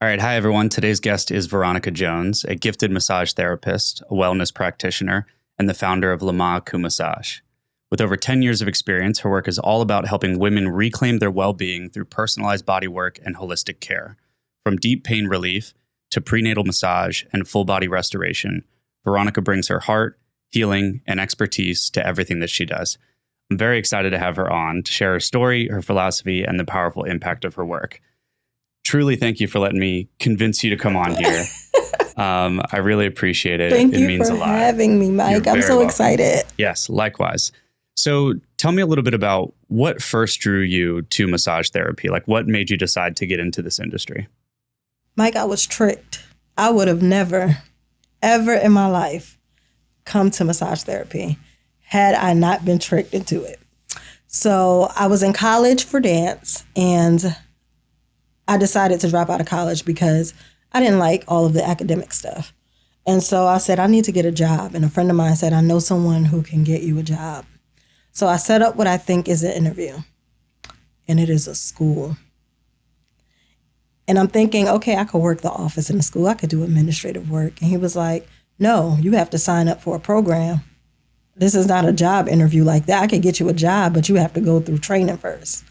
All right. Hi, everyone. Today's guest is Veronica Jones, a gifted massage therapist, a wellness practitioner, and the founder of Lahma Cumasach. With over 10 years of experience, her work is all about helping women reclaim their well-being through personalized bodywork and holistic care. From deep pain relief to prenatal massage and full body restoration, Veronica brings her heart, healing, and expertise to everything that she does. I'm very excited to have her on to share her story, her philosophy, and the powerful impact of her work. Truly, thank you for letting me convince you to come on here. I really appreciate it. Thank it you means for a lot. having me, Mike. I'm so excited. Yes, likewise. So tell me a little bit about what first drew you to massage therapy. Like, what made you decide to get into this industry? Mike, I was tricked. I would have never, ever in my life come to massage therapy had I not been tricked into it. So I was in college for dance, and I decided to drop out of college because I didn't like all of the academic stuff. And so I said, I need to get a job. And a friend of mine said, I know someone who can get you a job. So I set up what I think is an interview, and it is a school. And I'm thinking, okay, I could work the office in the school. I could do administrative work. And he was like, no, you have to sign up for a program. This is not a job interview like that. I could get you a job, but you have to go through training first.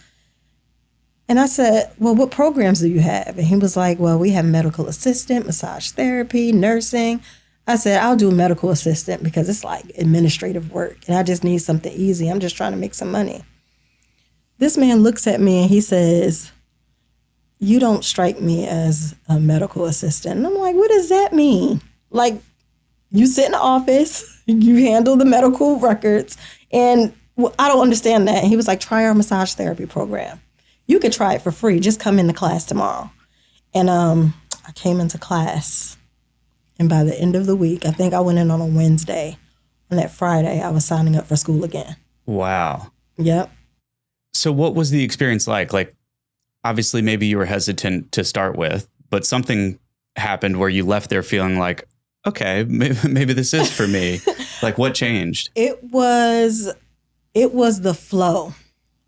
And I said, well, what programs do you have? And he was like, well, we have medical assistant, massage therapy, nursing. I said, I'll do medical assistant because it's like administrative work and I just need something easy. I'm just trying to make some money. This man looks at me and he says, you don't strike me as a medical assistant. And I'm like, what does that mean? Like, you sit in the office, you handle the medical records, and I don't understand that. And he was like, try our massage therapy program. You could try it for free. Just come into class tomorrow. And I came into class. And by the end of the week, I think I went in on a Wednesday. On that Friday, I was signing up for school again. Wow. Yep. So what was the experience like? Like, obviously, maybe you were hesitant to start with, but something happened where you left there feeling like, okay, maybe this is for me. Like, what changed? It was the flow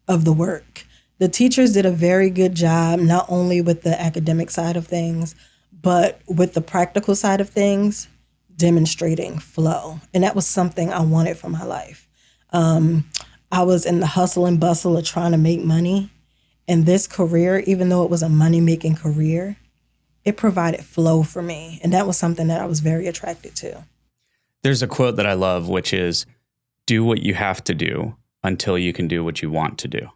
of the work. The teachers did a very good job, not only with the academic side of things, but with the practical side of things, demonstrating flow. And that was something I wanted for my life. I was in the hustle and bustle of trying to make money. And this career, even though it was a money-making career, it provided flow for me. And that was something that I was very attracted to. There's a quote that I love, which is, do what you have to do until you can do what you want to do.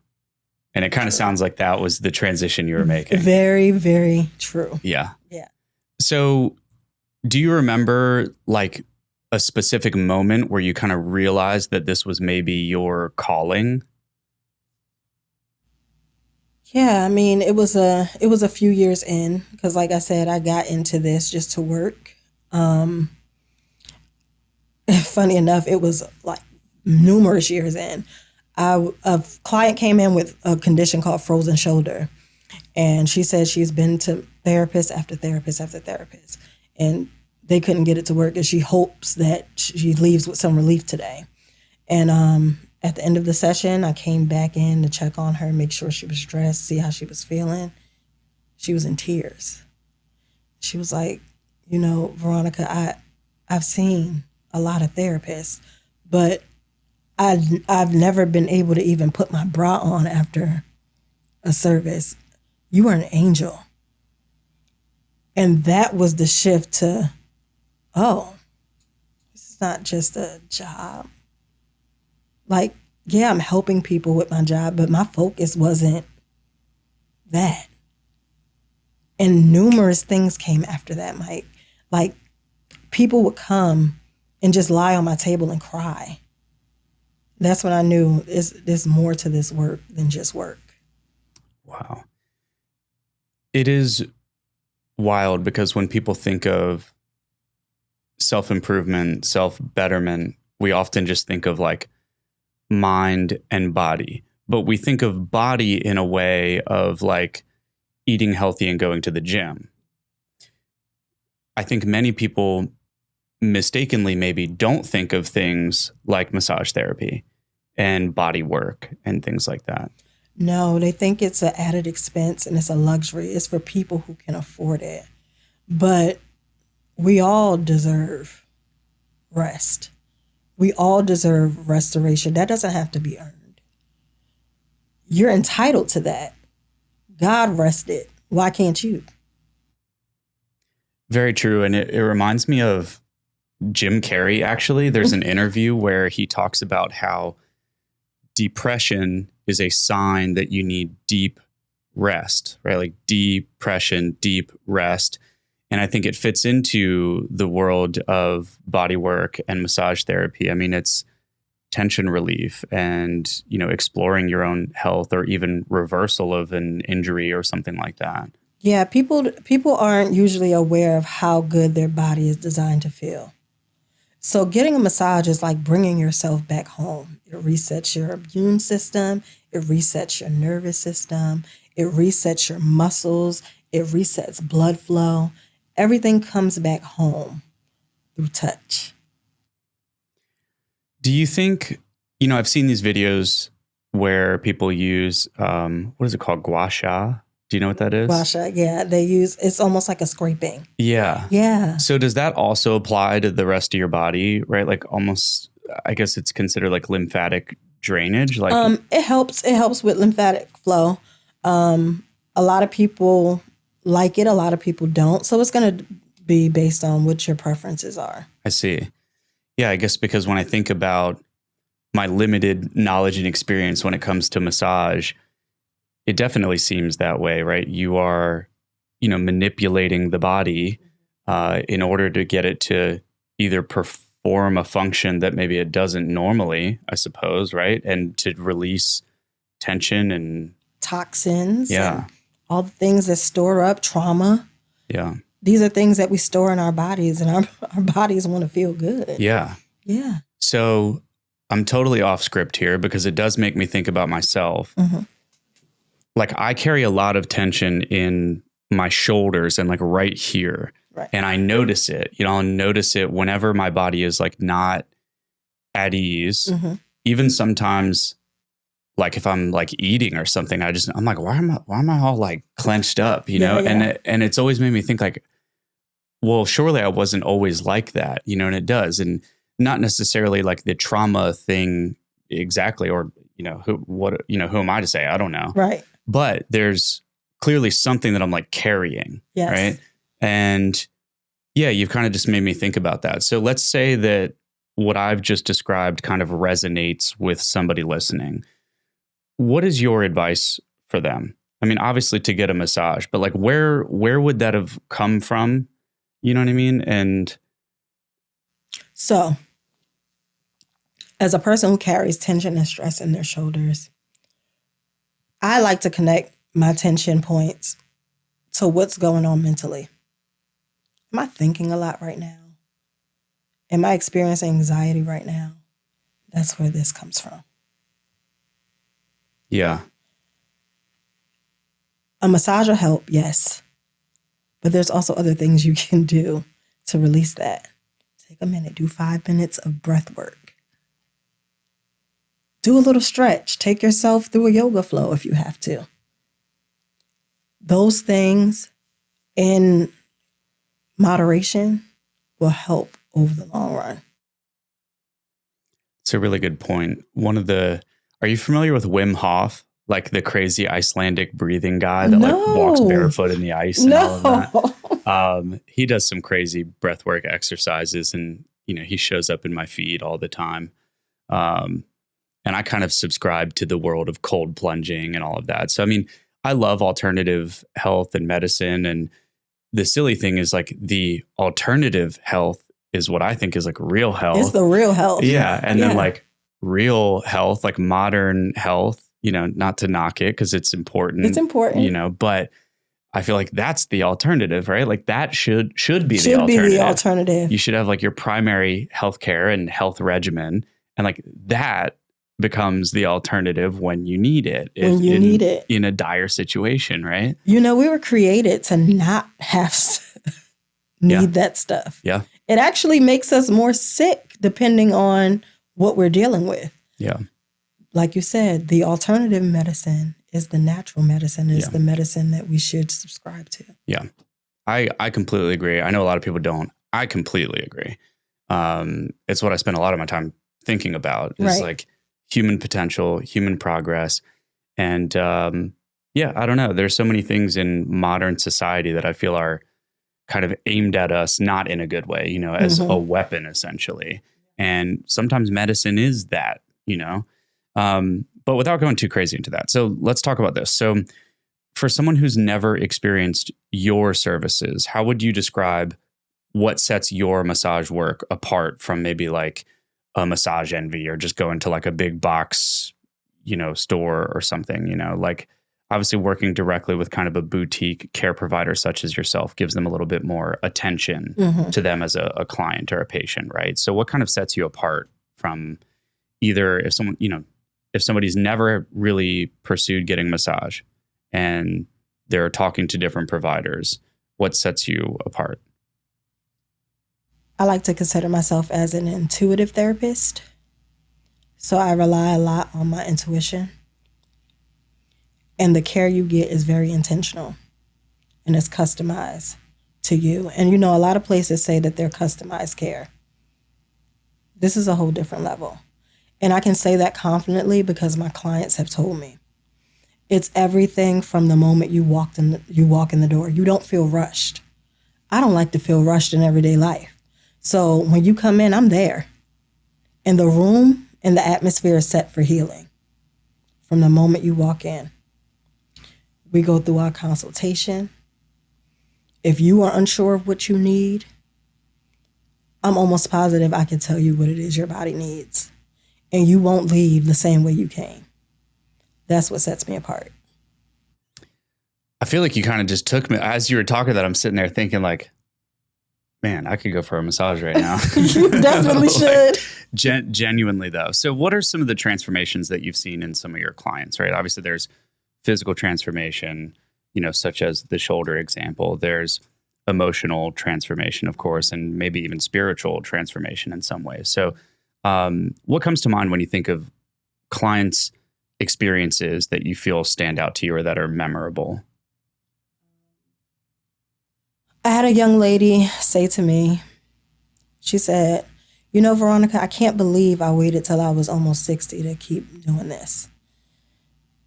And it kind of sounds like that was the transition you were making. Very, very true. Yeah. Yeah. So do you remember like a specific moment where you kind of realized that this was maybe your calling? Yeah, I mean, it was a few years in because, like I said, I got into this just to work. Funny enough, it was like numerous years in. A client came in with a condition called frozen shoulder, and she said she's been to therapist after therapist after therapist, and they couldn't get it to work, and she hopes that she leaves with some relief today. And at the end of the session, I came back in to check on her, make sure she was dressed, see how she was feeling. She was in tears. She was like, you know, Veronica, I've seen a lot of therapists, but I've never been able to even put my bra on after a service. You are an angel. And that was the shift to, oh, this is not just a job. Like, yeah, I'm helping people with my job, but my focus wasn't that. And numerous things came after that, Mike. Like, people would come and just lie on my table and cry. That's when I knew there's more to this work than just work. Wow. It is wild because when people think of self-improvement, self-betterment, we often just think of like mind and body. But we think of body in a way of like eating healthy and going to the gym. I think many people mistakenly maybe don't think of things like massage therapy and body work and things like that. No, they think it's an added expense and it's a luxury. It's for people who can afford it. But we all deserve rest. We all deserve restoration. That doesn't have to be earned. You're entitled to that. God rested. Why can't you? Very true. And it reminds me of Jim Carrey, actually. There's an interview where he talks about how depression is a sign that you need deep rest, right? Like depression, deep rest. And I think it fits into the world of body work and massage therapy. I mean, it's tension relief and, exploring your own health or even reversal of an injury or something like that. Yeah, people aren't usually aware of how good their body is designed to feel. So getting a massage is like bringing yourself back home. It resets your immune system. It resets your nervous system. It resets your muscles. It resets blood flow. Everything comes back home through touch. Do you think, I've seen these videos where people use, what is it called? Gua sha? Do you know what that is? Gua sha, yeah. It's almost like a scraping. Yeah. Yeah. So does that also apply to the rest of your body, right? Like almost, I guess it's considered like lymphatic drainage. Like it helps with lymphatic flow. A lot of people like it, a lot of people don't. So it's going to be based on what your preferences are. I see. Yeah, I guess because when I think about my limited knowledge and experience when it comes to massage, it definitely seems that way, right? You are, manipulating the body in order to get it to either perform a function that maybe it doesn't normally, I suppose, right? And to release tension and toxins. Yeah. And all the things that store up trauma. Yeah. These are things that we store in our bodies, and our bodies want to feel good. Yeah. Yeah. So I'm totally off script here because it does make me think about myself. Mm-hmm. Like I carry a lot of tension in my shoulders and like right here. Right. And I notice it, I'll notice it whenever my body is like not at ease. Mm-hmm. Even sometimes like if I'm like eating or something, I'm like, why am I all like clenched up, Yeah. And it's always made me think like, well, surely I wasn't always like that, and it does. And not necessarily like the trauma thing exactly, or, who am I to say? I don't know. Right. But there's clearly something that I'm like carrying. Yes. Right. And yeah, you've kind of just made me think about that. So let's say that what I've just described kind of resonates with somebody listening. What is your advice for them? I mean, obviously to get a massage, but like where would that have come from? You know what I mean? And so as a person who carries tension and stress in their shoulders, I like to connect my tension points to what's going on mentally. Am I thinking a lot right now? Am I experiencing anxiety right now? That's where this comes from. yeah. A massage will help, yes. But there's also other things you can do to release that. Take a minute, do 5 minutes of breath work. Do a little stretch. Take yourself through a yoga flow if you have to. Those things in moderation will help over the long run. It's a really good point. Are you familiar with Wim Hof? Like the crazy Icelandic breathing guy that like walks barefoot in the ice and all of that. He does some crazy breathwork exercises and, he shows up in my feed all the time. And I kind of subscribe to the world of cold plunging and all of that. So, I mean, I love alternative health and medicine. And the silly thing is like the alternative health is what I think is like real health. It's the real health. Yeah. And then like real health, like modern health, not to knock it because it's important. It's important. But I feel like that's the alternative, right? Like that should be the alternative. Should be the alternative. You should have like your primary healthcare and health regimen. And like that becomes the alternative when you need it. Need it. In a dire situation, right? We were created to not have need that stuff. Yeah. It actually makes us more sick depending on what we're dealing with. Yeah. Like you said, the alternative medicine is the natural medicine, is Yeah. the medicine that we should subscribe to. Yeah. I completely agree. I know a lot of people don't. I completely agree. It's what I spend a lot of my time thinking about is Right. like human potential, human progress. And yeah, I don't know. There's so many things in modern society that I feel are kind of aimed at us, not in a good way, you know, as a weapon essentially. And sometimes medicine is that, you know, but without going too crazy into that. So let's talk about this. So for someone who's never experienced your services, how would you describe what sets your massage work apart from maybe like a Massage Envy or just going to like a big box, you know, store or something, you know, like obviously working directly with kind of a boutique care provider such as yourself gives them a little bit more attention to them as a client or a patient, right? So what kind of sets you apart from either if someone, you know, if somebody's never really pursued getting massage and they're talking to different providers, what sets you apart? I like to consider myself as an intuitive therapist. So I rely a lot on my intuition. And the care you get is very intentional and it's customized to you. And you know, a lot of places say that they're customized care. This is a whole different level. And I can say that confidently because my clients have told me. It's everything from the moment you walk in the door. You don't feel rushed. I don't like to feel rushed in everyday life. So when you come in, I'm there. And the room and the atmosphere is set for healing from the moment you walk in. We go through our consultation. If you are unsure of what you need, I'm almost positive I can tell you what it is your body needs. And you won't leave the same way you came. That's what sets me apart. I feel like you kind of just took me, as you were talking that, I'm sitting there thinking like, man, I could go for a massage right now. You definitely should. Genuinely though. So what are some of the transformations that you've seen in some of your clients, right? Obviously there's physical transformation, you know, such as the shoulder example. There's emotional transformation, of course, and maybe even spiritual transformation in some ways. So what comes to mind when you think of clients' experiences that you feel stand out to you or that are memorable? I had a young lady say to me, she said, you know, Veronica, I can't believe I waited till I was almost 60 to keep doing this.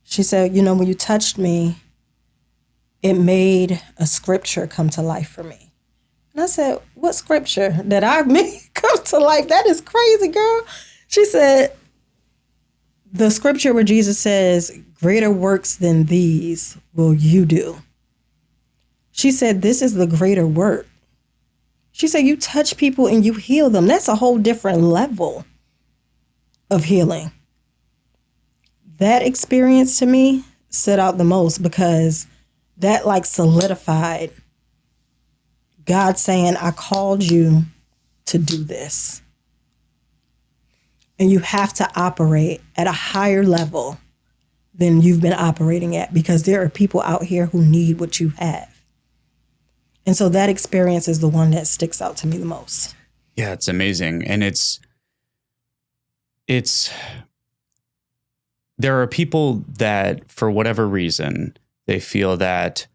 She said, you know, when you touched me, it made a scripture come to life for me. And I said, what scripture that I made come to life? That is crazy, girl. She said, the scripture where Jesus says, greater works than these will you do. She said, this is the greater work. She said, you touch people and you heal them. That's a whole different level of healing. That experience to me stood out the most because that like solidified God saying, I called you to do this. And you have to operate at a higher level than you've been operating at because there are people out here who need what you have. And so that experience is the one that sticks out to me the most. Yeah, it's amazing. And it's there are people that for whatever reason, they feel that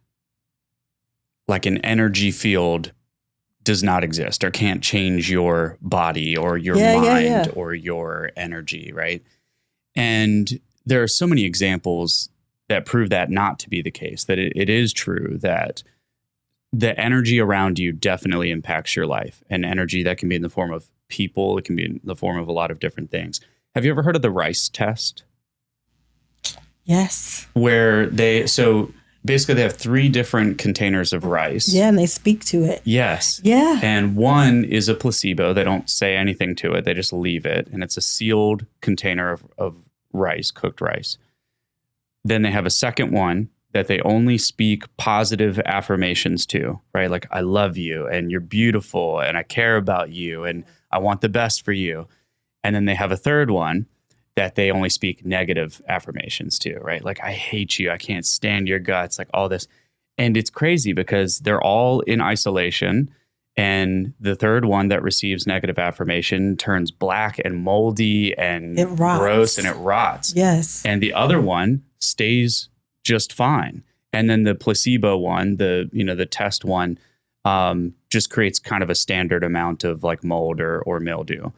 like an energy field does not exist or can't change your body or your mind or your energy, right? And there are so many examples that prove that not to be the case, that it is true that the energy around you definitely impacts your life. And energy that can be in the form of people, it can be in the form of a lot of different things. Have you ever heard of the rice test? Yes. Where so basically they have 3 different containers of rice. Yeah, and they speak to it. Yes. Yeah. And one is a placebo. They don't say anything to it. They just leave it. And it's a sealed container of rice, cooked rice. Then they have a second one that they only speak positive affirmations to, right? Like, I love you and you're beautiful and I care about you and I want the best for you. And then they have a third one that they only speak negative affirmations to, right? Like, I hate you. I can't stand your guts, like all this. And it's crazy because they're all in isolation. And the third one that receives negative affirmation turns black and moldy and gross and it rots. Yes. And the other one stays just fine. And then the placebo one, the test one, just creates kind of a standard amount of like mold or mildew.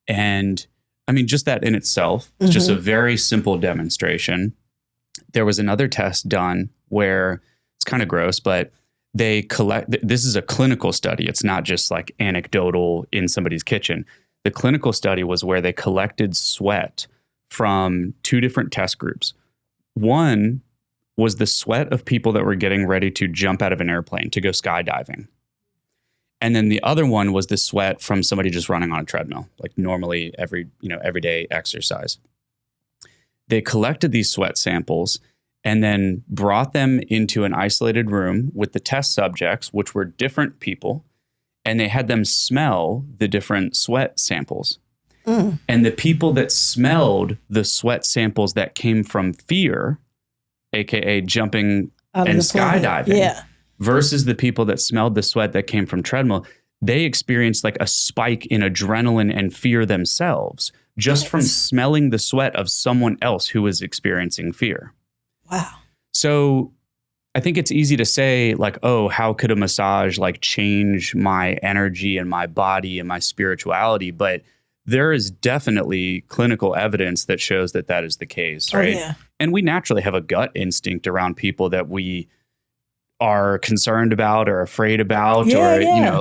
And I mean, just that in itself is just a very simple demonstration. There was another test done where it's kind of gross, but they this is a clinical study. It's not just like anecdotal in somebody's kitchen. The clinical study was where they collected sweat from 2 different test groups. One was the sweat of people that were getting ready to jump out of an airplane to go skydiving. And then the other one was the sweat from somebody just running on a treadmill, like normally everyday exercise. They collected these sweat samples and then brought them into an isolated room with the test subjects, which were different people, and they had them smell the different sweat samples. And the people that smelled the sweat samples that came from fear, aka jumping and skydiving, versus the people that smelled the sweat that came from treadmill, they experienced like a spike in adrenaline and fear themselves just from smelling the sweat of someone else who was experiencing fear. Wow. So I think it's easy to say like, oh, how could a massage like change my energy and my body and my spirituality? But there is definitely clinical evidence that shows that that is the case, right? Oh, yeah. And we naturally have a gut instinct around people that we are concerned about or afraid about,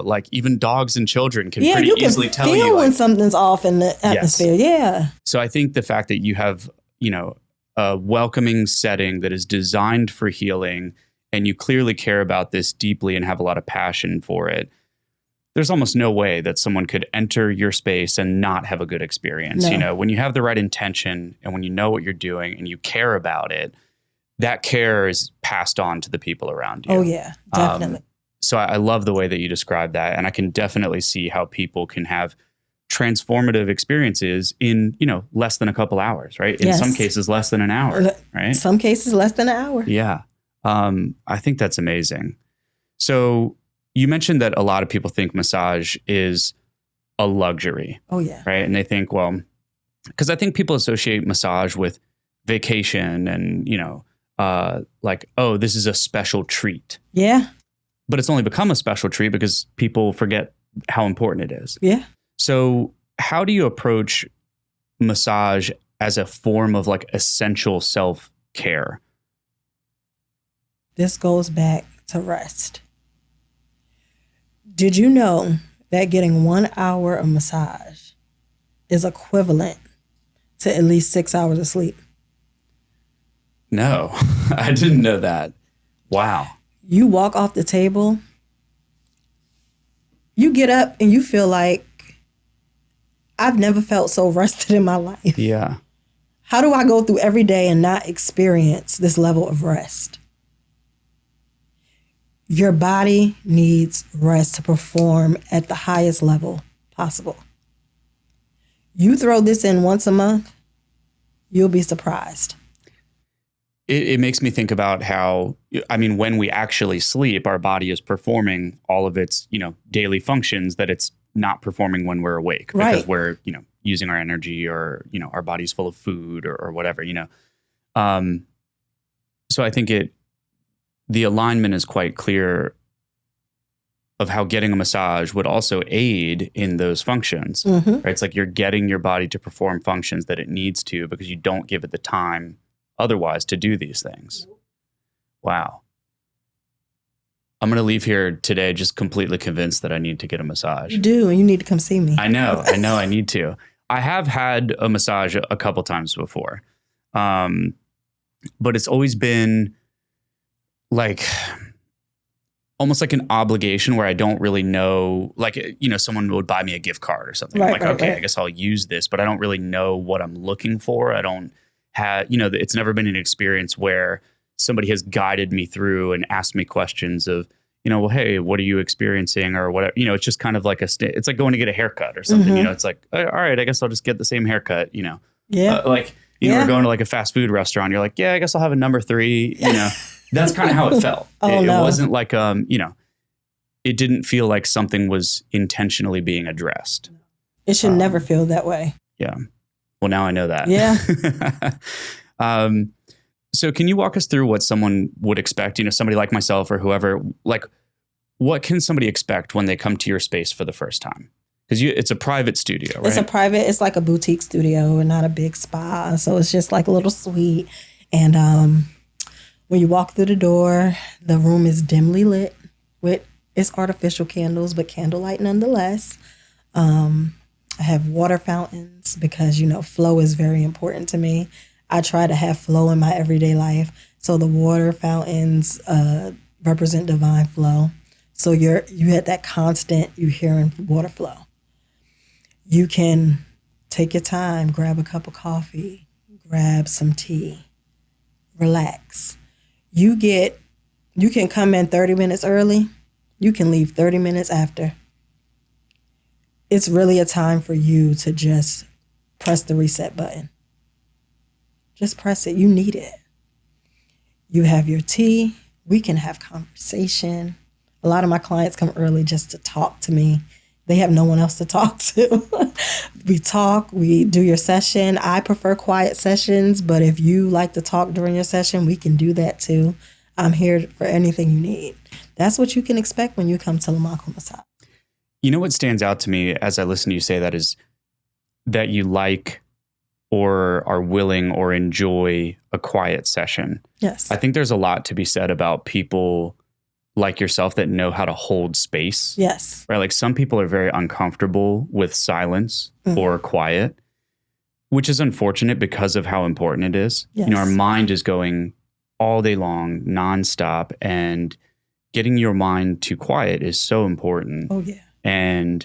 like even dogs and children can pretty easily tell you feel when like, something's off in the atmosphere. Yes. Yeah. So I think the fact that you have, a welcoming setting that is designed for healing and you clearly care about this deeply and have a lot of passion for it, there's almost no way that someone could enter your space and not have a good experience. No. When you have the right intention and when you know what you're doing and you care about it, that care is passed on to the people around you. Oh, yeah, definitely. So I love the way that you describe that. And I can definitely see how people can have transformative experiences in, less than a couple hours, right? In some cases, less than an hour, right? Some cases, less than an hour. Yeah. I think that's amazing. So you mentioned that a lot of people think massage is a luxury. Oh, yeah. Right. And they think, well, because I think people associate massage with vacation and, like, oh, this is a special treat. Yeah. But it's only become a special treat because people forget how important it is. Yeah. So how do you approach massage as a form of like essential self-care? This goes back to rest. Did you know that getting 1 hour of massage is equivalent to at least 6 hours of sleep? No, I didn't know that. Wow. You walk off the table, you get up and you feel like, I've never felt so rested in my life. Yeah. How do I go through every day and not experience this level of rest? Your body needs rest to perform at the highest level possible. You throw this in once a month, you'll be surprised. It makes me think about how, when we actually sleep, our body is performing all of its, daily functions that it's not performing when we're awake because we're, using our energy or, our body's full of food or whatever, So I think the alignment is quite clear of how getting a massage would also aid in those functions, right? It's like you're getting your body to perform functions that it needs to because you don't give it the time otherwise to do these things. Wow. I'm going to leave here today just completely convinced that I need to get a massage. You do, and you need to come see me. I know I need to. I have had a massage a couple times before. But it's always been like almost like an obligation where I don't really know, like, someone would buy me a gift card or something. I'm like, okay, I guess I'll use this, but I don't really know what I'm looking for. I don't have, it's never been an experience where somebody has guided me through and asked me questions of, well, hey, what are you experiencing or whatever? It's just kind of like it's like going to get a haircut or something. It's like, all right, I guess I'll just get the same haircut, Yeah. We're going to like a fast food restaurant. You're like, yeah, I guess I'll have a number 3, That's kind of how it felt. It wasn't like, it didn't feel like something was intentionally being addressed. It should never feel that way. Yeah. Well, now I know that. Yeah. So can you walk us through what someone would expect, somebody like myself or whoever, like what can somebody expect when they come to your space for the first time? Because it's a private studio, right? It's like a boutique studio and not a big spa. So it's just like a little suite. And when you walk through the door, the room is dimly lit with it's artificial candles, but candlelight nonetheless. I have water fountains because, flow is very important to me. I try to have flow in my everyday life. So the water fountains represent divine flow. So you had that constant, you hearing water flow. You can take your time, grab a cup of coffee, grab some tea, relax. You can come in 30 minutes early. You can leave 30 minutes after. It's really a time for you to just press the reset button. Just press it. You need it. You have your tea. We can have conversation. A lot of my clients come early just to talk to me. They have no one else to talk to. We talk, we do your session. I prefer quiet sessions, but if you like to talk during your session, we can do that too. I'm here for anything you need. That's what you can expect when you come to Lahma Cumasach. You know what stands out to me as I listen to you say that is that you like or are willing or enjoy a quiet session. Yes. I think there's a lot to be said about people like yourself that know how to hold space. Yes. Right? Like some people are very uncomfortable with silence or quiet, which is unfortunate because of how important it is. Yes. Our mind is going all day long, nonstop, and getting your mind to quiet is so important. Oh, yeah. And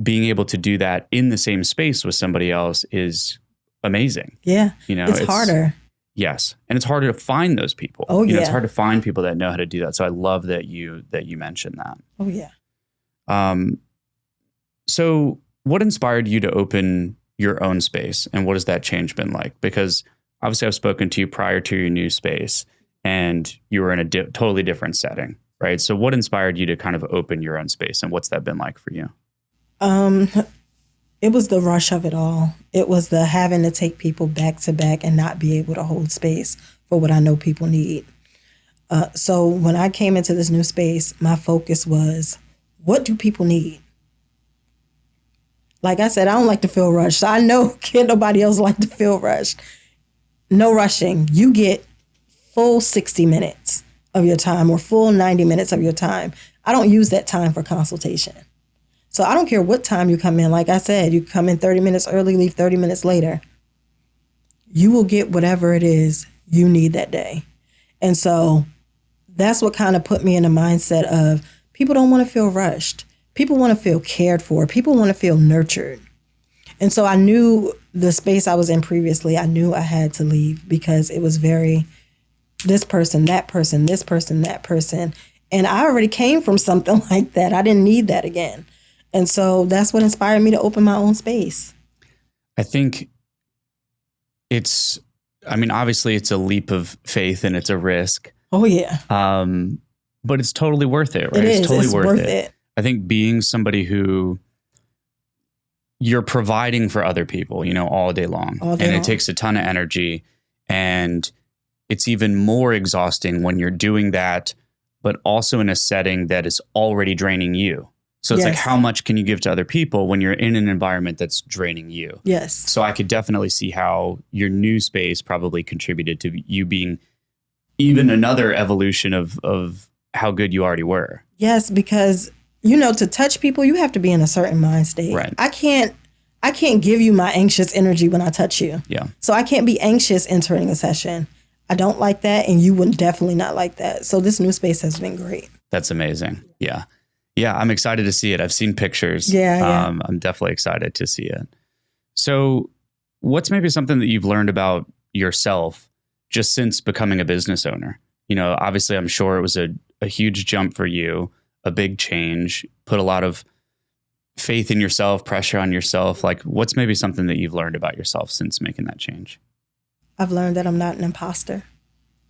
being able to do that in the same space with somebody else is amazing. Yeah. It's harder. Yes. And it's harder to find those people. Oh, yeah. It's hard to find people that know how to do that. So I love that you mentioned that. Oh, yeah. So what inspired you to open your own space and what has that change been like? Because obviously I've spoken to you prior to your new space and you were in a totally different setting, right? So what inspired you to kind of open your own space and what's that been like for you? It was the rush of it all. It was the having to take people back to back and not be able to hold space for what I know people need. So when I came into this new space, my focus was, what do people need? Like I said, I don't like to feel rushed. So I know can't nobody else like to feel rushed. No rushing. You get full 60 minutes of your time or full 90 minutes of your time. I don't use that time for consultation. So I don't care what time you come in. Like I said, you come in 30 minutes early, leave 30 minutes later. You will get whatever it is you need that day. And so that's what kind of put me in the mindset of people don't want to feel rushed. People want to feel cared for. People want to feel nurtured. And so I knew the space I was in previously, I knew I had to leave because it was very this person, that person, this person, that person. And I already came from something like that. I didn't need that again. And so that's what inspired me to open my own space. I think obviously it's a leap of faith and it's a risk. Oh, yeah. But it's totally worth it, right? It is. It's totally worth it. I think being somebody who you're providing for other people, all day long. It takes a ton of energy. And it's even more exhausting when you're doing that, but also in a setting that is already draining you. So it's like, how much can you give to other people when you're in an environment that's draining you? Yes. So I could definitely see how your new space probably contributed to you being even another evolution of how good you already were. Yes, because, to touch people, you have to be in a certain mind state. Right. I can't give you my anxious energy when I touch you. Yeah. So I can't be anxious entering a session. I don't like that, and you would definitely not like that. So this new space has been great. That's amazing. Yeah. Yeah, I'm excited to see it. I've seen pictures. Yeah. I'm definitely excited to see it. So what's maybe something that you've learned about yourself just since becoming a business owner? Obviously, I'm sure it was a huge jump for you, a big change, put a lot of faith in yourself, pressure on yourself. Like, what's maybe something that you've learned about yourself since making that change? I've learned that I'm not an imposter.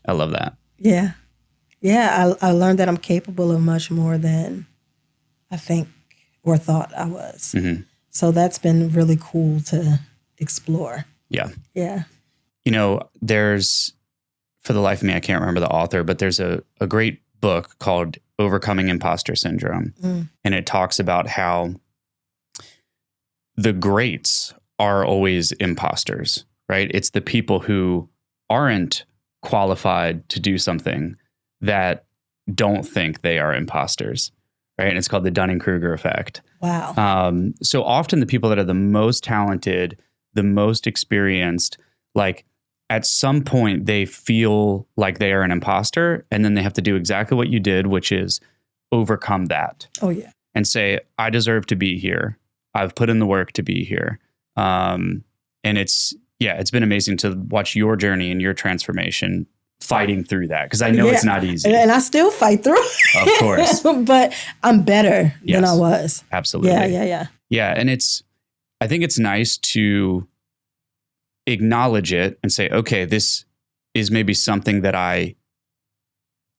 I love that. Yeah. Yeah, I learned that I'm capable of much more than I think or thought I was. Mm-hmm. So that's been really cool to explore. Yeah. Yeah. for the life of me, I can't remember the author, but there's a great book called Overcoming Imposter Syndrome. And it talks about how the greats are always imposters, right? It's the people who aren't qualified to do something that don't think they are imposters, right? And it's called the Dunning-Kruger effect. Wow. So often the people that are the most talented, the most experienced, like at some point they feel like they are an imposter, and then they have to do exactly what you did, which is overcome that. Oh, yeah. And say, I deserve to be here. I've put in the work to be here. And it's been amazing to watch your journey and your transformation fighting through that, because I know it's not easy. And I still fight through. Of course. But I'm better than I was. Absolutely. Yeah. Yeah. And I think it's nice to acknowledge it and say, okay, this is maybe something that I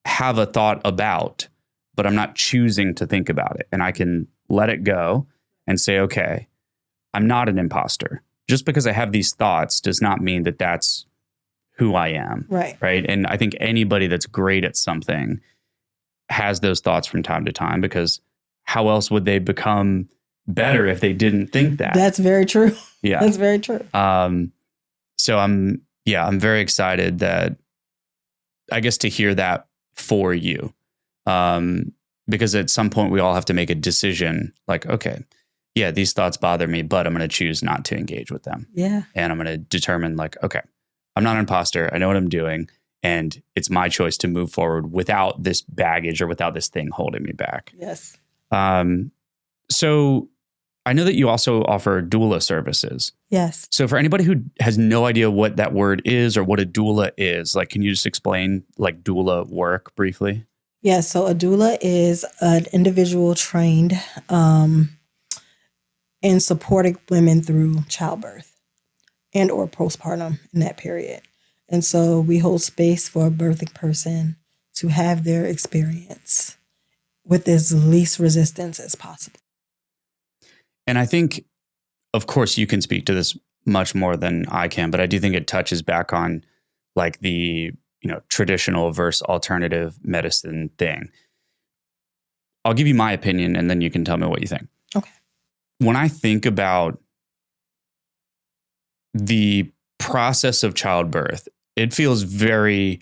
have a thought about, but I'm not choosing to think about it. And I can let it go and say, okay, I'm not an imposter. Just because I have these thoughts does not mean that that's who I am. Right. Right. And I think anybody that's great at something has those thoughts from time to time, because how else would they become better if they didn't think that? That's very true. Yeah. That's very true. So I'm very excited that, I guess, to hear that for you. Because at some point we all have to make a decision like, okay, yeah, these thoughts bother me, but I'm going to choose not to engage with them. Yeah. And I'm going to determine like, okay, I'm not an imposter. I know what I'm doing. And it's my choice to move forward without this baggage or without this thing holding me back. Yes. So I know that you also offer doula services. Yes. So for anybody who has no idea what that word is or what a doula is, like, can you just explain like doula work briefly? Yeah. So a doula is an individual trained in supporting women through childbirth and or postpartum in that period. And so we hold space for a birthing person to have their experience with as least resistance as possible. And I think, of course, you can speak to this much more than I can, but I do think it touches back on like the, traditional versus alternative medicine thing. I'll give you my opinion and then you can tell me what you think. Okay. When I think about the process of childbirth, it feels very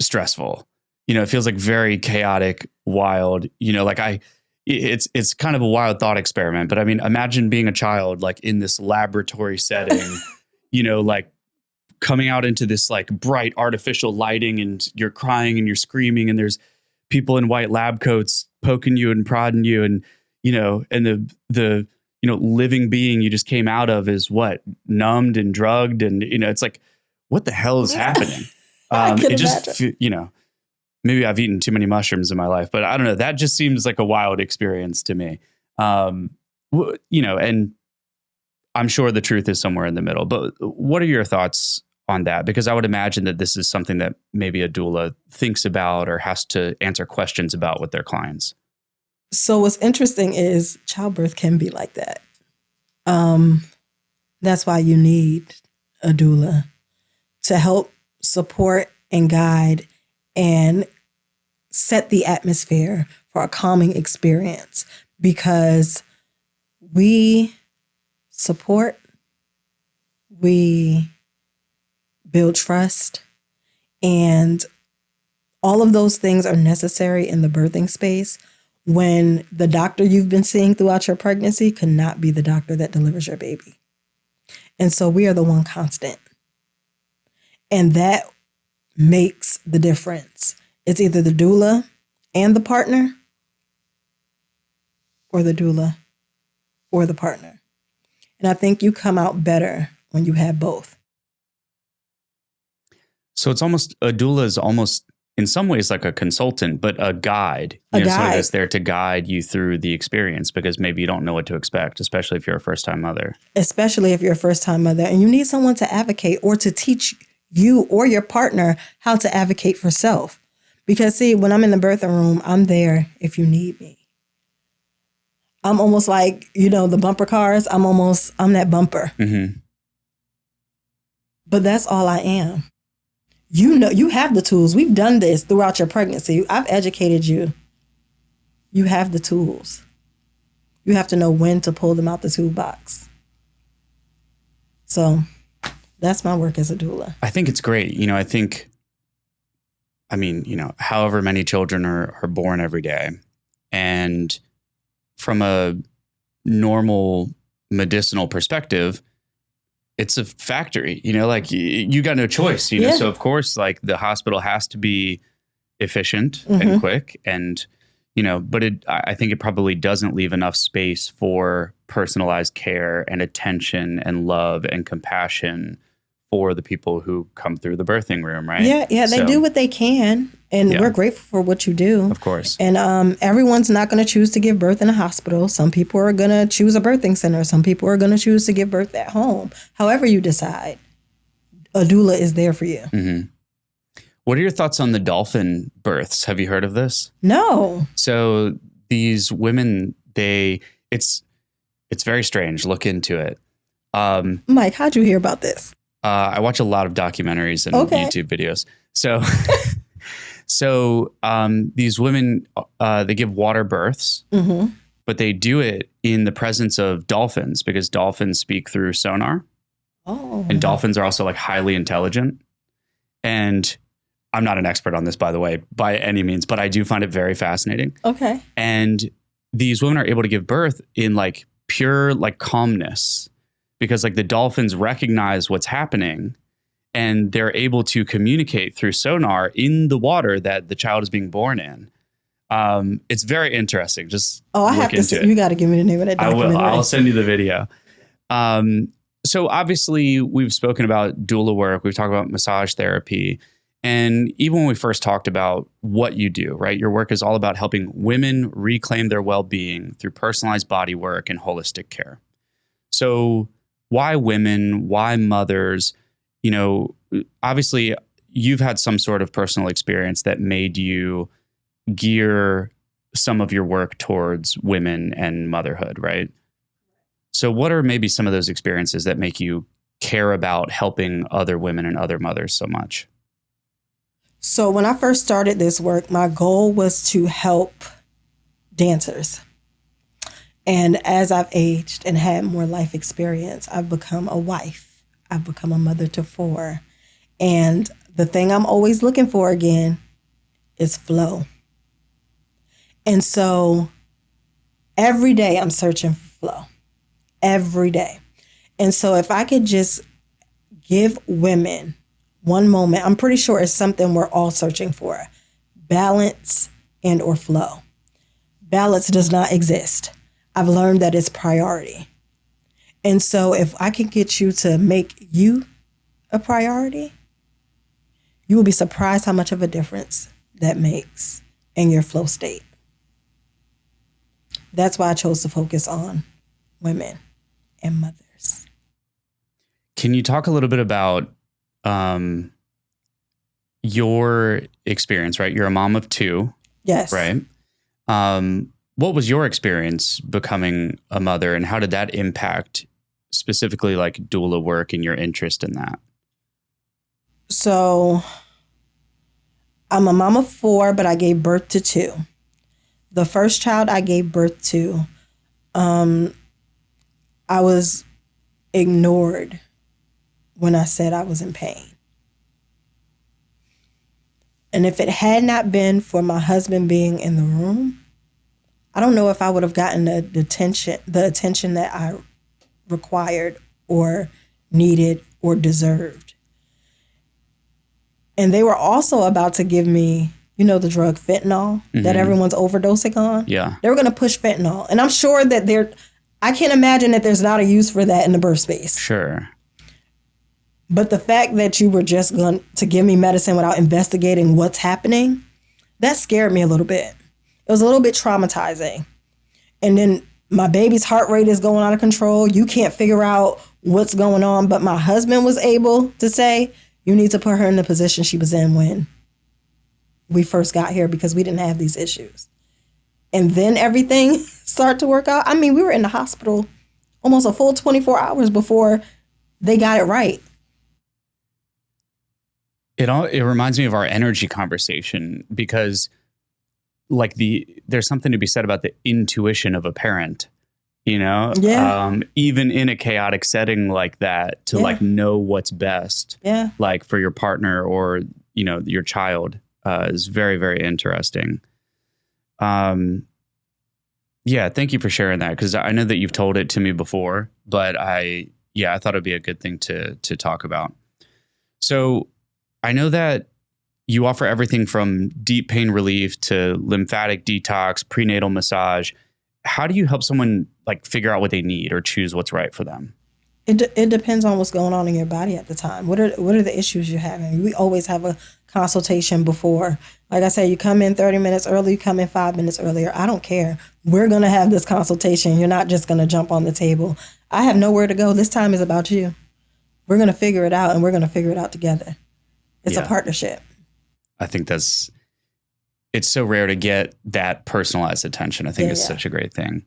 stressful. It feels like very chaotic, wild, it's kind of a wild thought experiment, but I mean, imagine being a child, like in this laboratory setting, like coming out into this like bright artificial lighting, and you're crying and you're screaming, and there's people in white lab coats poking you and prodding you, and, and the living being you just came out of is what, numbed and drugged. And, it's like, what the hell is happening? It just, maybe I've eaten too many mushrooms in my life, but I don't know. That just seems like a wild experience to me. And I'm sure the truth is somewhere in the middle, but what are your thoughts on that? Because I would imagine that this is something that maybe a doula thinks about or has to answer questions about with their clients. So what's interesting is childbirth can be like that. That's why you need a doula to help support and guide and set the atmosphere for a calming experience, because we support, we build trust, and all of those things are necessary in the birthing space when the doctor you've been seeing throughout your pregnancy could not be the doctor that delivers your baby. And so we are the one constant. And that makes the difference. It's either the doula and the partner, or the doula or the partner. And I think you come out better when you have both. So it's almost, a doula is almost in some ways like a consultant, but a guide. Somebody that's there to guide you through the experience, because maybe you don't know what to expect, especially if you're a first-time mother. Especially if you're a first-time mother and you need someone to advocate or to teach you or your partner how to advocate for self. Because see, when I'm in the birthing room, I'm there if you need me. I'm almost like, the bumper cars. I'm that bumper. Mm-hmm. But that's all I am. You know, you have the tools. We've done this throughout your pregnancy. I've educated you. You have the tools. You have to know when to pull them out the toolbox. So that's my work as a doula. I think it's great. You know, however many children are born every day. And from a normal medicinal perspective, it's a factory, you know, like you got no choice, you know? So of course, like the hospital has to be efficient and quick and, you know, but I think it probably doesn't leave enough space for personalized care and attention and love and compassion for the people who come through the birthing room, right? Yeah, they do what they can. And we're grateful for what you do. Of course. And everyone's not going to choose to give birth in a hospital. Some people are going to choose a birthing center. Some people are going to choose to give birth at home. However you decide, a doula is there for you. Mm-hmm. What are your thoughts on the dolphin births? Have you heard of this? No. So these women, it's very strange. Look into it. Mike, how'd you hear about this? I watch a lot of documentaries and YouTube videos. So these women, they give water births, but they do it in the presence of dolphins because dolphins speak through sonar. Oh. And dolphins are also like highly intelligent. And I'm not an expert on this, by the way, by any means, but I do find it very fascinating. Okay. And these women are able to give birth in like pure like calmness because like the dolphins recognize what's happening and they're able to communicate through sonar in the water that the child is being born in. It's very interesting. Just I have to see. You got to give me the name of that documentary. I'll send you the video. So obviously we've spoken about doula work. We've talked about massage therapy. And even when we first talked about what you do, right? Your work is all about helping women reclaim their well-being through personalized body work and holistic care. So why women? Why mothers? You know, obviously you've had some sort of personal experience that made you gear some of your work towards women and motherhood, right? So what are maybe some of those experiences that make you care about helping other women and other mothers so much? So when I first started this work, my goal was to help dancers. And as I've aged and had more life experience, I've become a wife. I've become a mother to 4. And the thing I'm always looking for again is flow. And so every day I'm searching for flow. Every day. And so if I could just give women one moment, I'm pretty sure it's something we're all searching for. Balance and or flow. Balance does not exist. I've learned that it's priority. And so if I can get you to make you a priority, you will be surprised how much of a difference that makes in your flow state. That's why I chose to focus on women and mothers. Can you talk a little bit about your experience, right? You're a mom of 2. Yes. Right. What was your experience becoming a mother and how did that impact specifically like doula work and your interest in that? So I'm a mom of 4, but I gave birth to 2. The first child I gave birth to, I was ignored when I said I was in pain. And if it had not been for my husband being in the room, I don't know if I would have gotten the attention that I required or needed or deserved. And they were also about to give me, you know, the drug fentanyl that everyone's overdosing on. Yeah. They were going to push fentanyl. And I'm sure that I can't imagine that there's not a use for that in the birth space. Sure. But the fact that you were just going to give me medicine without investigating what's happening, that scared me a little bit. It was a little bit traumatizing. And then my baby's heart rate is going out of control. You can't figure out what's going on. But my husband was able to say, you need to put her in the position she was in when we first got here because we didn't have these issues. And then everything started to work out. I mean, we were in the hospital almost a full 24 hours before they got it right. It reminds me of our energy conversation, because like there's something to be said about the intuition of a parent, even in a chaotic setting like that, to like know what's best, like for your partner or, your child, is very, very interesting. Yeah, thank you for sharing that, because I know that you've told it to me before, but I thought it'd be a good thing to talk about. So I know that you offer everything from deep pain relief to lymphatic detox, prenatal massage. How do you help someone like figure out what they need or choose what's right for them? It depends on what's going on in your body at the time. What are the issues you're having? We always have a consultation before. Like I said, you come in 30 minutes early, you come in 5 minutes earlier. I don't care. We're going to have this consultation. You're not just going to jump on the table. I have nowhere to go. This time is about you. We're going to figure it out, and we're going to figure it out together. It's a partnership. I think it's so rare to get that personalized attention. I think it's such a great thing.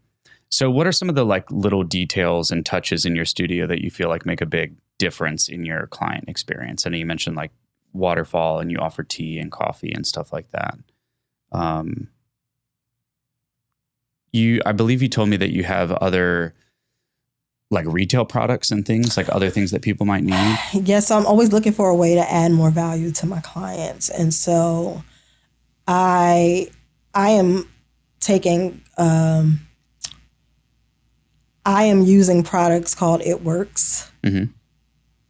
So what are some of the like little details and touches in your studio that you feel like make a big difference in your client experience? I know you mentioned like waterfall, and you offer tea and coffee and stuff like that. I believe you told me that you have other like retail products and things, like other things that people might need. Yes, I'm always looking for a way to add more value to my clients. And so I am taking, I am using products called It Works. Mm-hmm.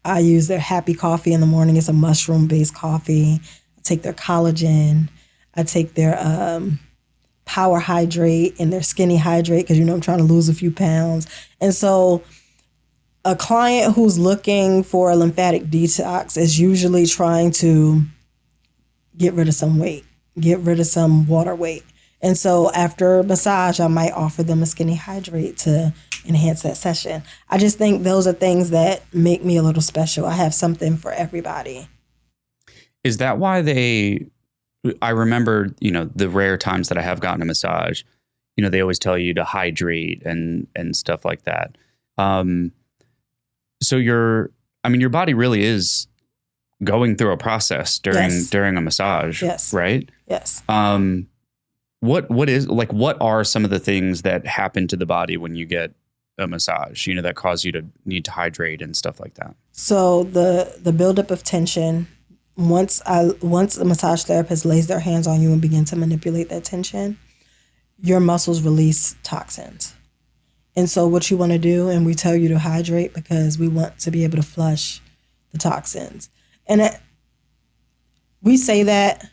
I use their Happy Coffee in the morning. It's a mushroom-based coffee. I take their collagen. I take their Power Hydrate and their Skinny Hydrate, because I'm trying to lose a few pounds. And so a client who's looking for a lymphatic detox is usually trying to get rid of some weight, get rid of some water weight. And so after massage, I might offer them a Skinny Hydrate to enhance that session. I just think those are things that make me a little special. I have something for everybody. Is that why I remember, the rare times that I have gotten a massage, they always tell you to hydrate and stuff like that. So your body really is going through a process during a massage, right? Yes. What are some of the things that happen to the body when you get a massage, that cause you to need to hydrate and stuff like that? So the buildup of tension, once a massage therapist lays their hands on you and begin to manipulate that tension, your muscles release toxins. And so what you want to do, and we tell you to hydrate because we want to be able to flush the toxins. And we say that,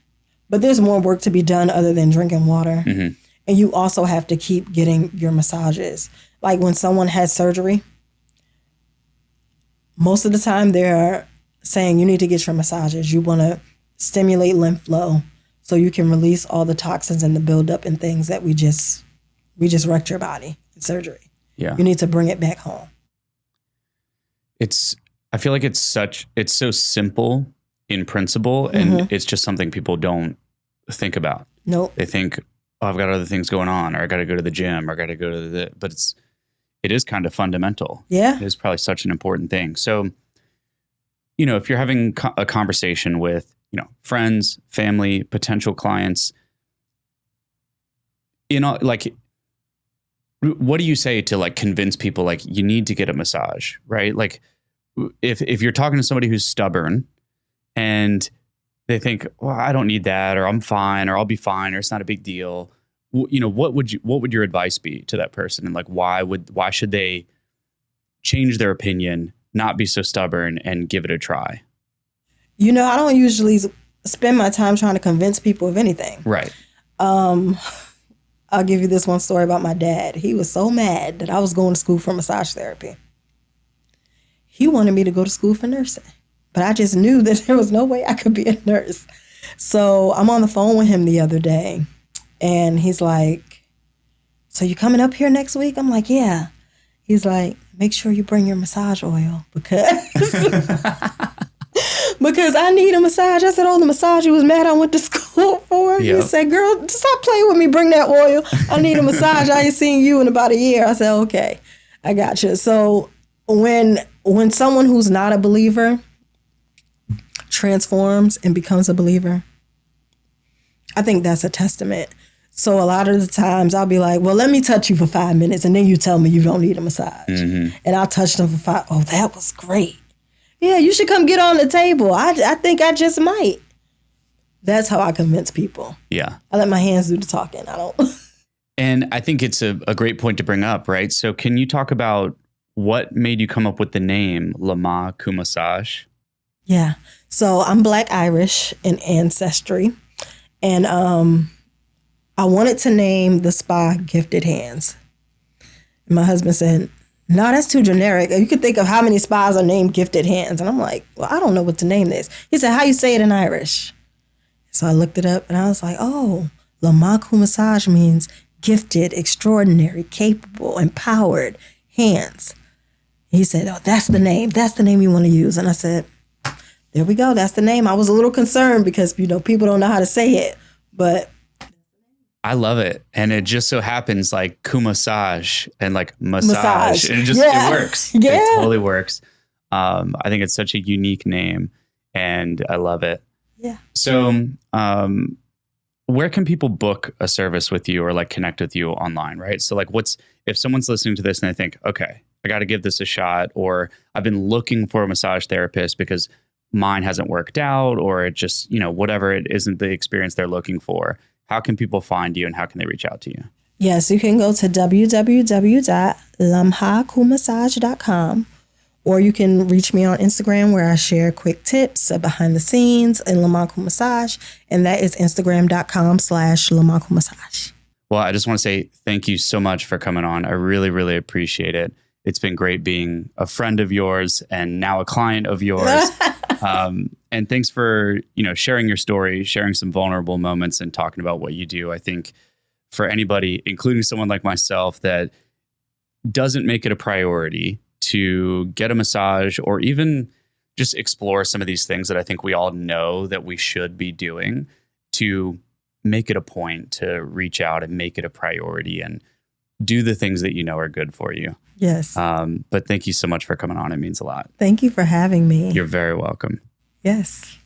but there's more work to be done other than drinking water. Mm-hmm. And you also have to keep getting your massages. Like when someone has surgery, most of the time they're saying you need to get your massages. You want to stimulate lymph flow so you can release all the toxins and the buildup and things that we just wrecked your body in surgery. Yeah. You need to bring it back home. I feel like it's so simple in principle, and it's just something people don't think about. Nope. They think, oh, I've got other things going on, or I got to go to the gym, or I got to go to but it is kind of fundamental. Yeah. It is probably such an important thing. So, if you're having a conversation with, friends, family, potential clients, what do you say to like convince people like you need to get a massage, right? Like if you're talking to somebody who's stubborn and they think, well, I don't need that, or I'm fine, or I'll be fine, or it's not a big deal. What would your advice be to that person? And like, why should they change their opinion, not be so stubborn, and give it a try? I don't usually spend my time trying to convince people of anything. Right. I'll give you this one story about my dad. He was so mad that I was going to school for massage therapy. He wanted me to go to school for nursing, but I just knew that there was no way I could be a nurse. So I'm on the phone with him the other day, and he's like, so you coming up here next week? I'm like, yeah. He's like, make sure you bring your massage oil because I need a massage. I said, oh, the massage you was mad I went to school for? Yep. He said, girl, stop playing with me. Bring that oil. I need a massage. I ain't seen you in about a year. I said, okay, I got you. So when someone who's not a believer transforms and becomes a believer, I think that's a testament. So a lot of the times I'll be like, well, let me touch you for 5 minutes and then you tell me you don't need a massage. And I'll touch them for 5. Oh, that was great. Yeah, you should come get on the table. I think I just might. That's how I convince people. Yeah. I let my hands do the talking. I don't. And I think it's a great point to bring up, right? So can you talk about what made you come up with the name Lahma Cumasach? Yeah. So I'm Black Irish in ancestry. And I wanted to name the spa Gifted Hands. And my husband said, no, that's too generic. You could think of how many spas are named Gifted Hands. And I'm like, well, I don't know what to name this. He said, how you say it in Irish? So I looked it up and I was like, oh, Lahma Cumasach means gifted, extraordinary, capable, empowered hands. He said, oh, that's the name. That's the name you want to use. And I said, there we go. That's the name. I was a little concerned because, people don't know how to say it, but I love it. And it just so happens like Cumasach and like massage. And it works. Yeah. It totally works. I think it's such a unique name and I love it. Yeah. So, where can people book a service with you or like connect with you online, right? So like if someone's listening to this and they think, okay, I got to give this a shot, or I've been looking for a massage therapist because mine hasn't worked out, or it just, whatever, it isn't the experience they're looking for. How can people find you and how can they reach out to you? Yes, you can go to www.lamhacumasach.com, or you can reach me on Instagram where I share quick tips behind the scenes in Lahma Cumasach, and that is instagram.com/Lahma Cumasach. Well, I just want to say thank you so much for coming on. I really, really appreciate it. It's been great being a friend of yours and now a client of yours. And thanks for, sharing your story, sharing some vulnerable moments and talking about what you do. I think for anybody, including someone like myself, that doesn't make it a priority to get a massage or even just explore some of these things that I think we all know that we should be doing, to make it a point to reach out and make it a priority and do the things that are good for you. Yes. But thank you so much for coming on. It means a lot. Thank you for having me. You're very welcome. Yes.